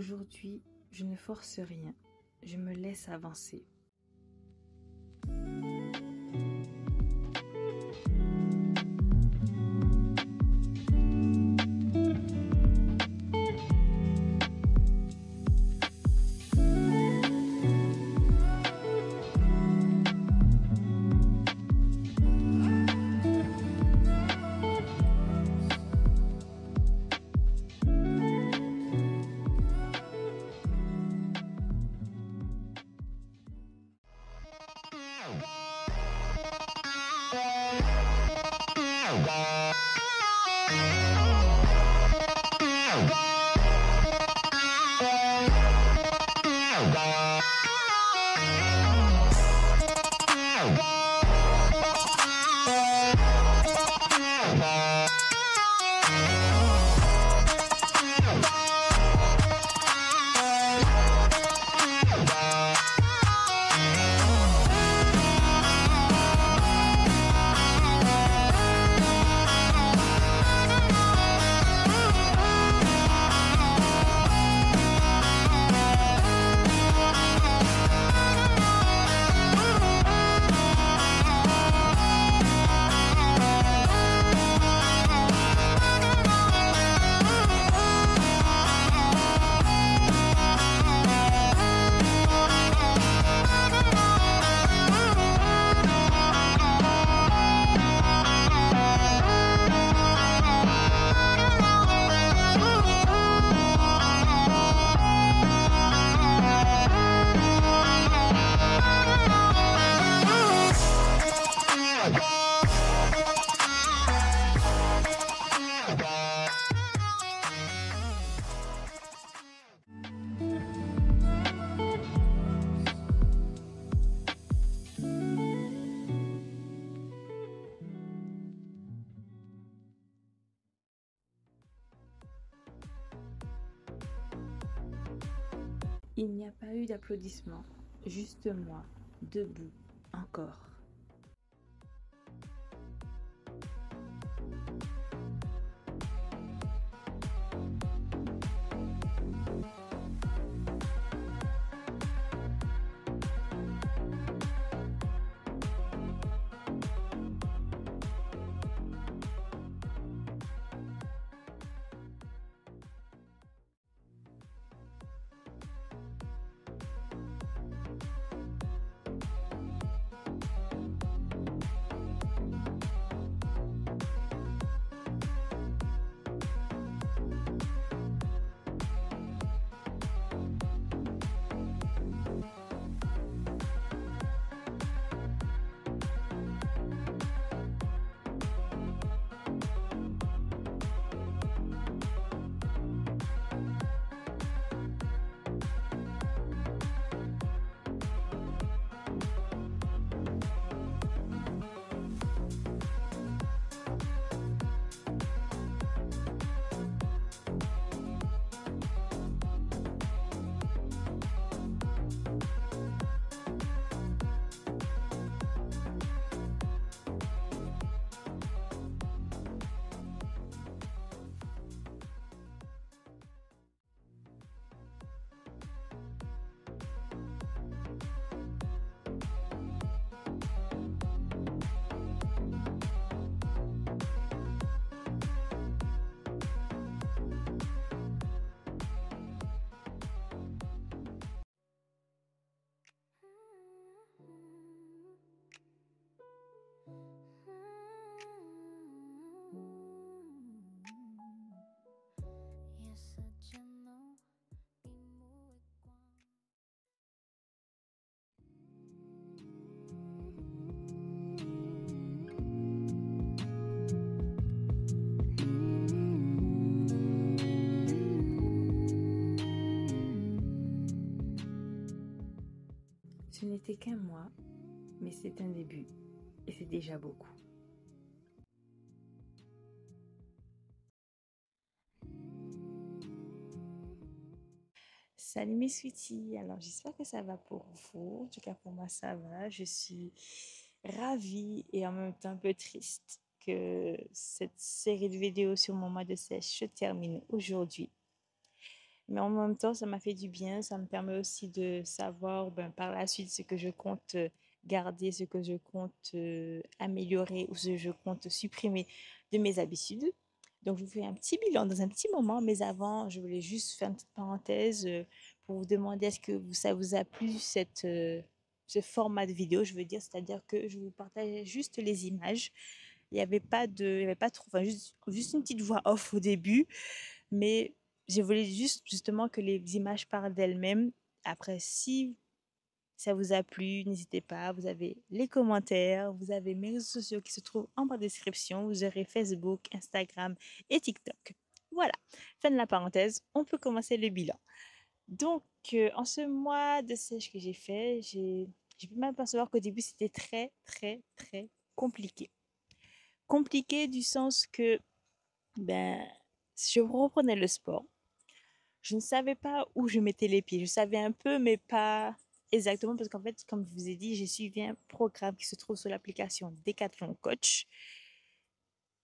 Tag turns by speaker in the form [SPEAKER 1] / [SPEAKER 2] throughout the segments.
[SPEAKER 1] Aujourd'hui, je ne force rien, je me laisse avancer. Il n'y a pas eu d'applaudissements, juste moi, debout, encore. Ce n'était qu'un mois, mais c'est un début, et c'est déjà beaucoup. Salut mes sweeties, alors j'espère que ça va pour vous, en tout cas pour moi ça va, je suis ravie et en même temps un peu triste que cette série de vidéos sur mon mois de sèche se termine aujourd'hui. Mais en même temps, ça m'a fait du bien. Ça me permet aussi de savoir ben, par la suite ce que je compte garder, ce que je compte améliorer ou ce que je compte supprimer de mes habitudes. Donc, je vous fais un petit bilan dans un petit moment, mais avant, je voulais juste faire une petite parenthèse pour vous demander est-ce que ça vous a plu ce format de vidéo, je veux dire, c'est-à-dire que je vous partage juste les images. Il y avait pas trop, enfin, juste une petite voix off au début, mais je voulais juste justement que les images parlent d'elles-mêmes. Après, si ça vous a plu, n'hésitez pas. Vous avez les commentaires, vous avez mes réseaux sociaux qui se trouvent en bas de description. Vous aurez Facebook, Instagram et TikTok. Voilà, fin de la parenthèse. On peut commencer le bilan. Donc, en ce mois de sèche que j'ai fait, j'ai pu m'apercevoir qu'au début, c'était très, très, très compliqué. Compliqué du sens que, ben, je reprenais le sport. Je ne savais pas où je mettais les pieds. Je savais un peu, mais pas exactement, parce qu'en fait, comme je vous ai dit, j'ai suivi un programme qui se trouve sur l'application Decathlon Coach.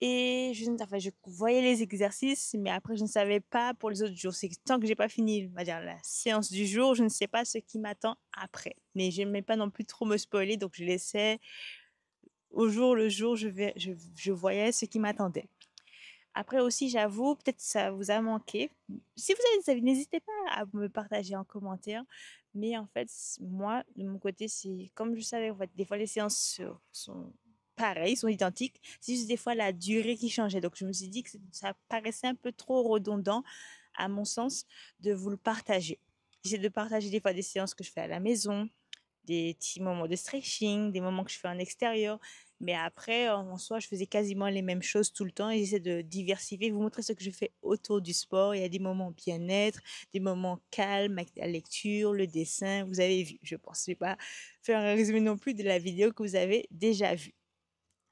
[SPEAKER 1] Et enfin, je voyais les exercices, mais après, je ne savais pas pour les autres jours. C'est que tant que j'ai pas fini, on va dire, la séance du jour, je ne sais pas ce qui m'attend après. Mais je n'aimais pas non plus trop me spoiler, donc je laissais au jour le jour, je voyais ce qui m'attendait. Après aussi, j'avoue, peut-être ça vous a manqué. Si vous avez des avis, n'hésitez pas à me partager en commentaire. Mais en fait, moi, de mon côté, c'est comme je savais, en fait, des fois les séances sont pareilles, sont identiques. C'est juste des fois la durée qui changeait. Donc je me suis dit que ça paraissait un peu trop redondant, à mon sens, de vous le partager. J'essaie de partager des fois des séances que je fais à la maison, des petits moments de stretching, des moments que je fais en extérieur. Mais après, en soi, je faisais quasiment les mêmes choses tout le temps et j'essaie de diversifier, vous montrer ce que je fais autour du sport. Il y a des moments bien-être, des moments calmes avec la lecture, le dessin. Vous avez vu, je pense. Je ne vais pas faire un résumé non plus de la vidéo que vous avez déjà vue.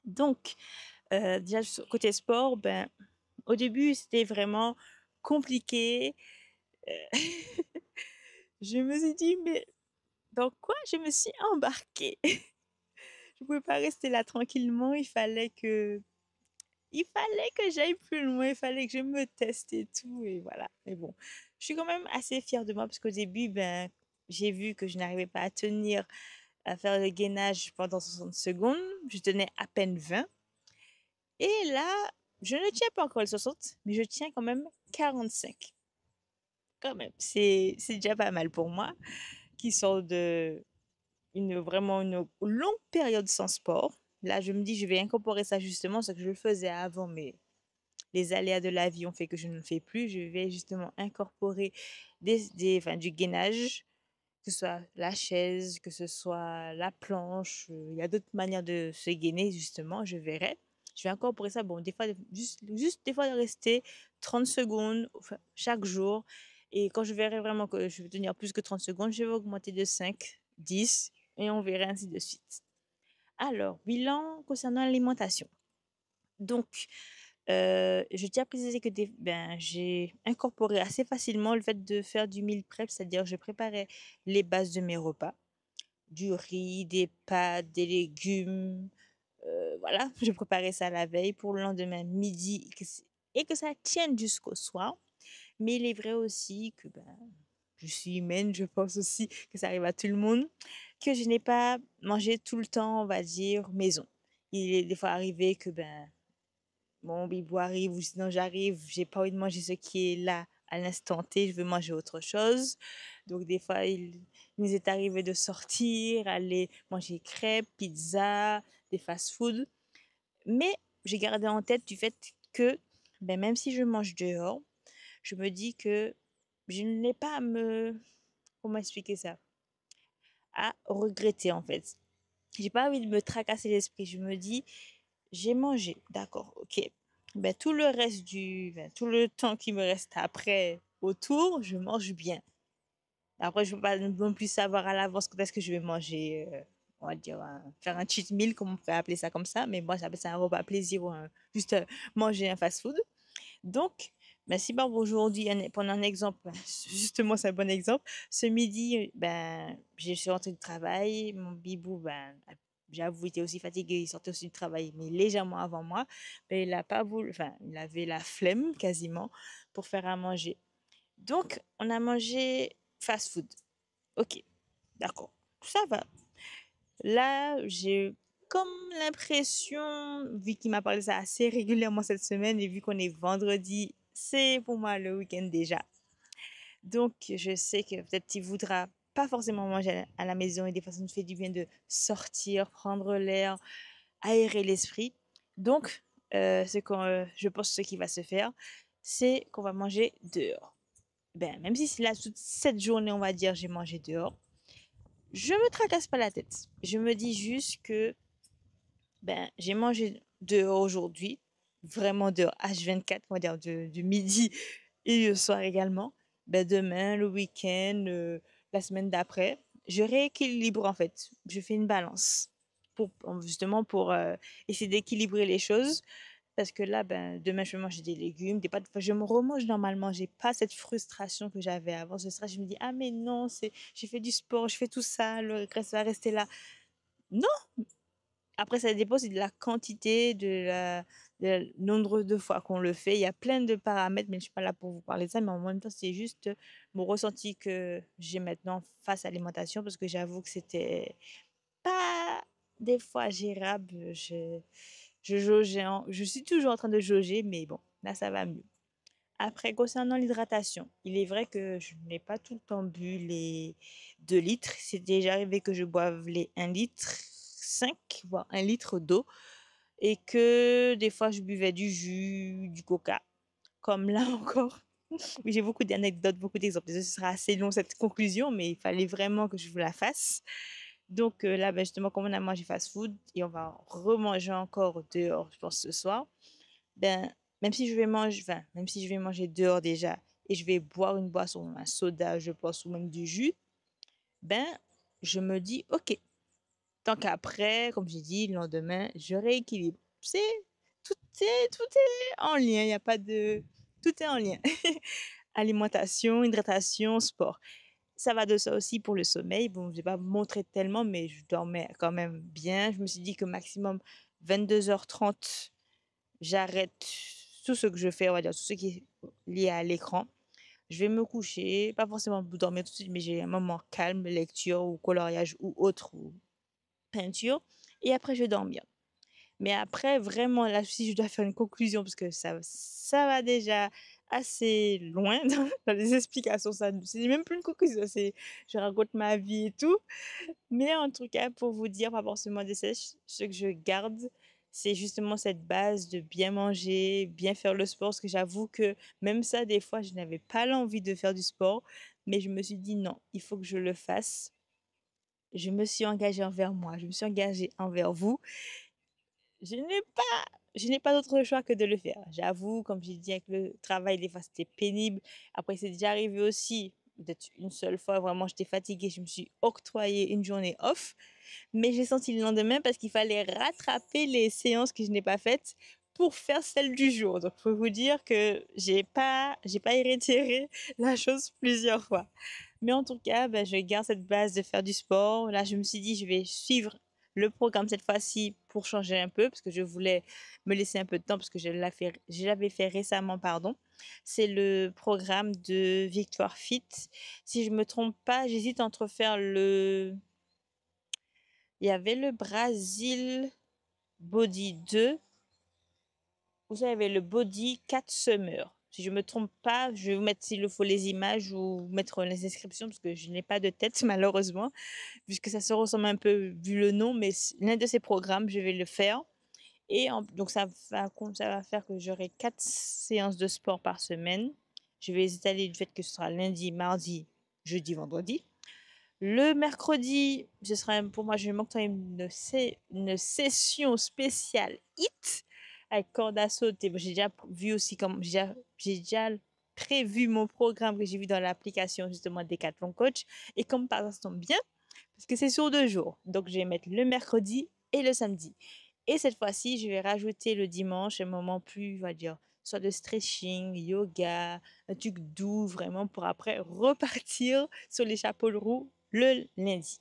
[SPEAKER 1] Donc, déjà, côté sport, ben, au début, c'était vraiment compliqué. Euh, je me suis dit, mais dans quoi je me suis embarquée? Je pouvais pas rester là tranquillement. Il fallait que j'aille plus loin. Il fallait que je me teste et tout. Et voilà. Mais bon, je suis quand même assez fière de moi parce qu'au début, ben, j'ai vu que je n'arrivais pas à tenir, à faire le gainage pendant 60 secondes. Je tenais à peine 20. Et là, je ne tiens pas encore les 60, mais je tiens quand même 45. Quand même, c'est déjà pas mal pour moi qui sort de vraiment une longue période sans sport. Là, je me dis, je vais incorporer ça justement, ce que je le faisais avant, mais les aléas de la vie ont fait que je ne le fais plus. Je vais justement incorporer enfin, du gainage, que ce soit la chaise, que ce soit la planche. Il y a d'autres manières de se gainer, justement, je verrai. Je vais incorporer ça, bon, des fois, juste des fois de rester 30 secondes enfin, chaque jour. Et quand je verrai vraiment que je vais tenir plus que 30 secondes, je vais augmenter de 5, 10 et on verra ainsi de suite. Alors, bilan concernant l'alimentation. Donc, je tiens à préciser que j'ai incorporé assez facilement le fait de faire du meal prep, c'est-à-dire je préparais les bases de mes repas, du riz, des pâtes, des légumes, voilà, je préparais ça la veille pour le lendemain midi et que ça tienne jusqu'au soir. Mais il est vrai aussi que je suis humaine, je pense aussi que ça arrive à tout le monde, que je n'ai pas mangé tout le temps, on va dire, maison. Il est des fois arrivé que mon bibou arrive ou sinon j'arrive, j'ai pas envie de manger ce qui est là à l'instant T, je veux manger autre chose. Donc des fois, il nous est arrivé de sortir, aller manger crêpes, pizza, des fast-food. Mais j'ai gardé en tête du fait que même si je mange dehors, je me dis que je n'ai pas à comment expliquer ça? À regretter en fait. J'ai pas envie de me tracasser l'esprit. Je me dis, j'ai mangé, d'accord, ok. Tout le reste tout le temps qui me reste après, autour, je mange bien. Après, je ne peux pas non plus savoir à l'avance quand est-ce que je vais manger, on va dire, faire un cheat meal, comme on pourrait appeler ça comme ça. Mais moi, j'appelle ça un repas plaisir ou juste manger un fast-food. Donc, si par exemple, aujourd'hui, prendre un exemple, justement, c'est un bon exemple. Ce midi, je suis rentrée du travail, mon bibou, j'avoue, il était aussi fatigué, il sortait aussi du travail, mais légèrement avant moi. Il a pas voulu, enfin, il avait la flemme quasiment pour faire à manger. Donc, on a mangé fast-food. Ok, d'accord, ça va. Là, j'ai comme l'impression, vu qu'il m'a parlé ça assez régulièrement cette semaine et vu qu'on est vendredi, c'est pour moi le week-end déjà. Donc, je sais que peut-être il voudra pas forcément manger à la maison et des fois, ça nous fait du bien de sortir, prendre l'air, aérer l'esprit. Donc, je pense ce qui va se faire, c'est qu'on va manger dehors. Ben, même si là, toute cette journée, on va dire, j'ai mangé dehors, je me tracasse pas la tête. Je me dis juste que ben, j'ai mangé dehors aujourd'hui, vraiment dehors, H24, on va dire du midi et le soir également. Ben, demain, le week-end, la semaine d'après, je rééquilibre en fait. Je fais une balance pour justement pour essayer d'équilibrer les choses. Parce que là, ben, demain, je vais manger des légumes, des pâtes. Enfin, je me remange normalement. J'ai pas cette frustration que j'avais avant. Ce stress, je me dis, ah, mais non, j'ai fait du sport, je fais tout ça, le reste va rester là. Non, après, ça dépend aussi de la quantité, de nombre de fois qu'on le fait. Il y a plein de paramètres, mais je ne suis pas là pour vous parler de ça. Mais en même temps, c'est juste mon ressenti que j'ai maintenant face à l'alimentation, parce que j'avoue que c'était pas des fois gérable. Je jaugeais, je suis toujours en train de jauger, mais bon, là, ça va mieux. Après, concernant l'hydratation, il est vrai que je n'ai pas tout le temps bu les 2 litres. C'est déjà arrivé que je boive les 1,5 litre, voire 1 litre d'eau. Et que des fois, je buvais du jus, du coca. Comme là encore. Oui, j'ai beaucoup d'anecdotes, beaucoup d'exemples. Ce sera assez long cette conclusion, mais il fallait vraiment que je vous la fasse. Donc là, ben, justement, comme on a mangé fast-food et on va remanger encore dehors, je pense, ce soir, ben, même si je vais manger dehors déjà et je vais boire une boisson, un soda, je pense, ou même du jus, ben, je me dis, ok, tant qu'après, comme j'ai dit, le lendemain, je rééquilibre. C'est, tout est en lien, il n'y a pas de, tout est en lien. Alimentation, hydratation, sport. Ça va de ça aussi pour le sommeil. Bon, je ne vais pas montrer tellement, mais je dormais quand même bien. Je me suis dit que maximum 22h30, j'arrête tout ce que je fais, on va dire, tout ce qui est lié à l'écran. Je vais me coucher, pas forcément pour dormir tout de suite, mais j'ai un moment calme, lecture ou coloriage ou autre, ou peinture. Et après, je vais dormir. Mais après, vraiment, là, si je dois faire une conclusion, parce que ça va déjà assez loin dans les explications, ça, c'est même plus une conclusion, c'est, je raconte ma vie et tout. Mais en tout cas, pour vous dire, pas forcément des sèches, ce que je garde, c'est justement cette base de bien manger, bien faire le sport. Parce que j'avoue que même ça, des fois, je n'avais pas l'envie de faire du sport. Mais je me suis dit non, il faut que je le fasse. Je me suis engagée envers moi, je me suis engagée envers vous. Je n'ai pas, je n'ai pas d'autre choix que de le faire. J'avoue, comme j'ai dit avec le travail, des fois c'était pénible. Après, c'est déjà arrivé aussi, peut-être une seule fois, vraiment, j'étais fatiguée, je me suis octroyé une journée off. Mais j'ai senti le lendemain parce qu'il fallait rattraper les séances que je n'ai pas faites pour faire celle du jour. Donc, faut vous dire que j'ai pas réitéré la chose plusieurs fois. Mais en tout cas, ben, je garde cette base de faire du sport. Là, je me suis dit, je vais suivre le programme cette fois-ci pour changer un peu parce que je voulais me laisser un peu de temps parce que je l'avais fait récemment, pardon. C'est le programme de Victoire Fit. Si je me trompe pas, j'hésite entre faire il y avait le Brazil Body 2 ou ça, il y avait le Body 4 Summer. Si je me trompe pas, je vais vous mettre s'il le faut les images ou mettre les inscriptions parce que je n'ai pas de tête malheureusement, puisque ça se ressemble un peu vu le nom, mais l'un de ces programmes, je vais le faire. Et donc ça va faire que j'aurai 4 séances de sport par semaine. Je vais étaler du fait que ce sera lundi, mardi, jeudi, vendredi. Le mercredi, ce sera pour moi, je vais m'octroyer une session spéciale HIIT avec corde à sauter. Bon, j'ai déjà vu aussi comme j'ai déjà prévu mon programme que j'ai vu dans l'application justement Decathlon Coach et comme par hasard ça tombe bien parce que c'est sur 2 jours. Donc je vais mettre le mercredi et le samedi. Et cette fois-ci, je vais rajouter le dimanche un moment plus, on va dire, soit de stretching, yoga, un truc doux vraiment pour après repartir sur les chapeaux de roue le lundi.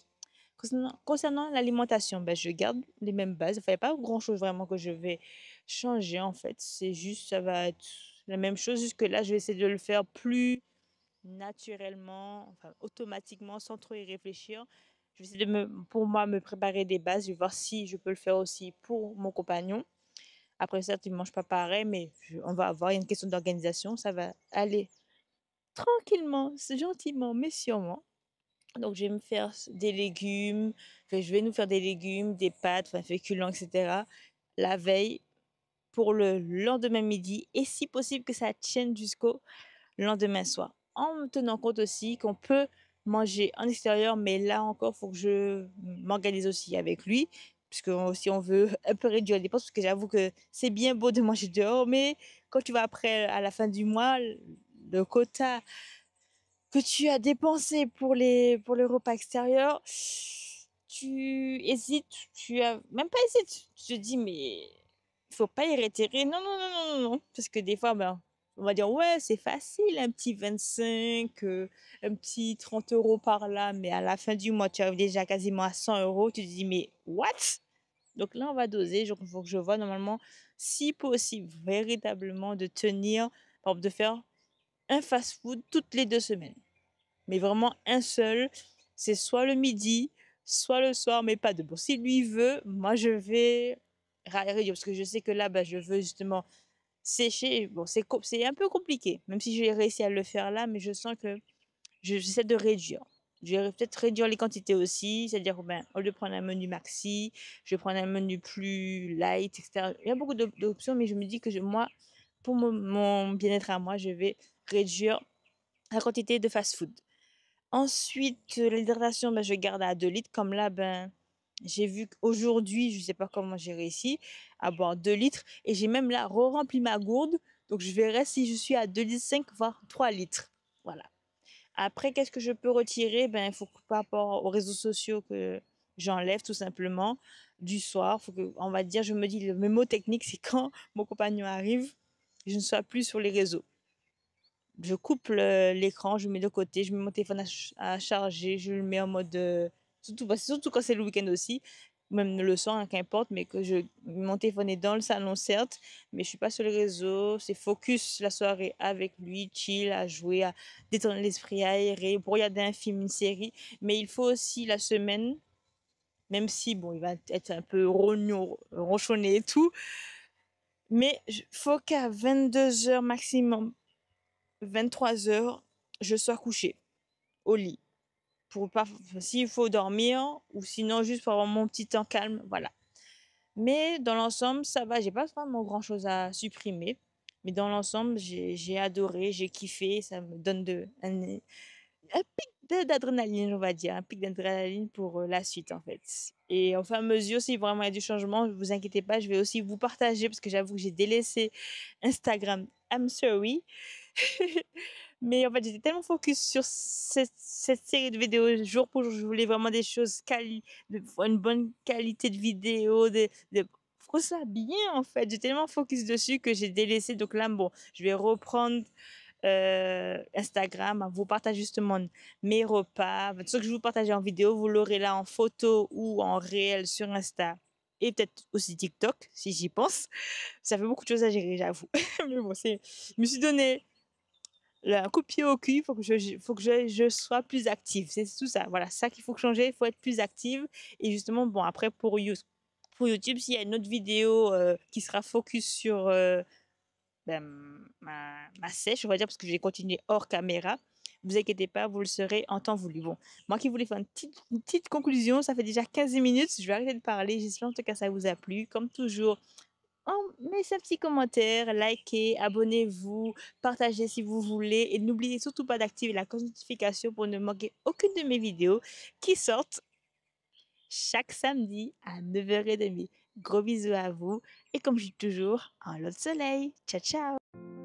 [SPEAKER 1] Concernant l'alimentation, ben, je garde les mêmes bases. Enfin, il n'y a pas grand-chose vraiment que je vais changer en fait. C'est juste, ça va être la même chose. Jusque là, je vais essayer de le faire plus. naturellement, enfin automatiquement, sans trop y réfléchir. Je vais essayer pour moi, me préparer des bases. Je vais voir si je peux le faire aussi pour mon compagnon. Après, certes, il ne mange pas pareil, mais on va avoir une question d'organisation. Ça va aller tranquillement, gentiment, mais sûrement. Donc, je vais me faire des légumes. Enfin, je vais nous faire des légumes, des pâtes, enfin, féculents, etc. La veille pour le lendemain midi et si possible que ça tienne jusqu'au lendemain soir. En tenant compte aussi qu'on peut manger en extérieur, mais là encore, il faut que je m'organise aussi avec lui, puisque si on veut un peu réduire les dépenses, parce que j'avoue que c'est bien beau de manger dehors, mais quand tu vas après, à la fin du mois, le quota que tu as dépensé pour les repas extérieurs, tu hésites, tu as même pas hésite, tu te dis, mais il faut pas y retirer. Non, non, non, non, non, non. Parce que des fois, ben, on va dire, ouais, c'est facile, un petit 25, un petit 30 € par là, mais à la fin du mois, tu arrives déjà quasiment à 100 €. Tu te dis, mais what? Donc là, on va doser. Il faut que je vois normalement, si possible, véritablement de tenir, par exemple, de faire un fast-food toutes les 2 semaines. Mais vraiment un seul, c'est soit le midi, soit le soir, mais pas de bon. Si lui veut, moi je vais réduire parce que je sais que là, bah, je veux justement sécher. Bon, c'est un peu compliqué, même si j'ai réussi à le faire là, mais je sens que j'essaie de réduire. Je vais peut-être réduire les quantités aussi, c'est-à-dire ben, au lieu de prendre un menu maxi, je vais prendre un menu plus light, etc. Il y a beaucoup d'options, mais je me dis que moi, pour mon bien-être à moi, je vais réduire la quantité de fast-food. Ensuite, l'hydratation, ben, je garde à 2 litres. Comme là, ben, j'ai vu qu'aujourd'hui, je ne sais pas comment j'ai réussi à boire 2 litres. Et j'ai même là re-rempli ma gourde. Donc, je verrai si je suis à 2,5 litres, voire 3 litres. Voilà. Après, qu'est-ce que je peux retirer? Ben, il faut que par rapport aux réseaux sociaux que j'enlève tout simplement du soir. Faut que, on va dire, je me dis, le mot technique, c'est quand mon compagnon arrive, je ne sois plus sur les réseaux. Je coupe l'écran, je le mets de côté, je mets mon téléphone à charger, je le mets en mode, surtout quand c'est le week-end aussi, même le soir, hein, qu'importe, mais mon téléphone est dans le salon, certes, mais je suis pas sur les réseaux, c'est focus la soirée avec lui, chill, à jouer, à détendre l'esprit, à aérer, pour regarder un film, une série. Mais il faut aussi la semaine, même si, bon, il va être un peu rognon, ronchonné et tout, mais faut qu'à 22 h maximum, 23 h, je sois couchée au lit. Pour pas, s'il faut dormir, ou sinon juste pour avoir mon petit temps calme, voilà. Mais dans l'ensemble, ça va, j'ai pas vraiment grand chose à supprimer. Mais dans l'ensemble, j'ai adoré, j'ai kiffé, ça me donne un pic d'adrénaline, on va dire, un pic d'adrénaline pour la suite en fait. Et au fur et à mesure, si vraiment il y a du changement, ne vous inquiétez pas, je vais aussi vous partager parce que j'avoue que j'ai délaissé Instagram. I'm sorry. Mais en fait, j'étais tellement focus sur cette série de vidéos jour pour jour. Je voulais vraiment des choses une bonne qualité de vidéo, faut ça bien en fait. J'ai tellement focus dessus que j'ai délaissé. Donc là, bon, je vais reprendre Instagram, à vous partager justement mes repas. Tout ce que je vous partage en vidéo, vous l'aurez là en photo ou en réel sur Insta. Et peut-être aussi TikTok, si j'y pense. Ça fait beaucoup de choses à gérer, j'avoue. Mais bon, je me suis donné un coup de pied au cul, faut que je sois plus active. C'est tout ça. Voilà, ça qu'il faut changer. Il faut être plus active. Et justement, bon, après, pour YouTube, s'il y a une autre vidéo qui sera focus sur ben, ma sèche, on va dire, parce que j'ai continué hors caméra. Vous inquiétez pas, vous le serez en temps voulu. Bon, moi qui voulais faire une petite conclusion, ça fait déjà 15 minutes. Je vais arrêter de parler. J'espère en tout cas ça vous a plu. Comme toujours, mettez un petit commentaire, likez, abonnez-vous, partagez si vous voulez et n'oubliez surtout pas d'activer la notification pour ne manquer aucune de mes vidéos qui sortent chaque samedi à 9h30. Gros bisous à vous et comme je dis toujours, en l'autre soleil. Ciao, ciao!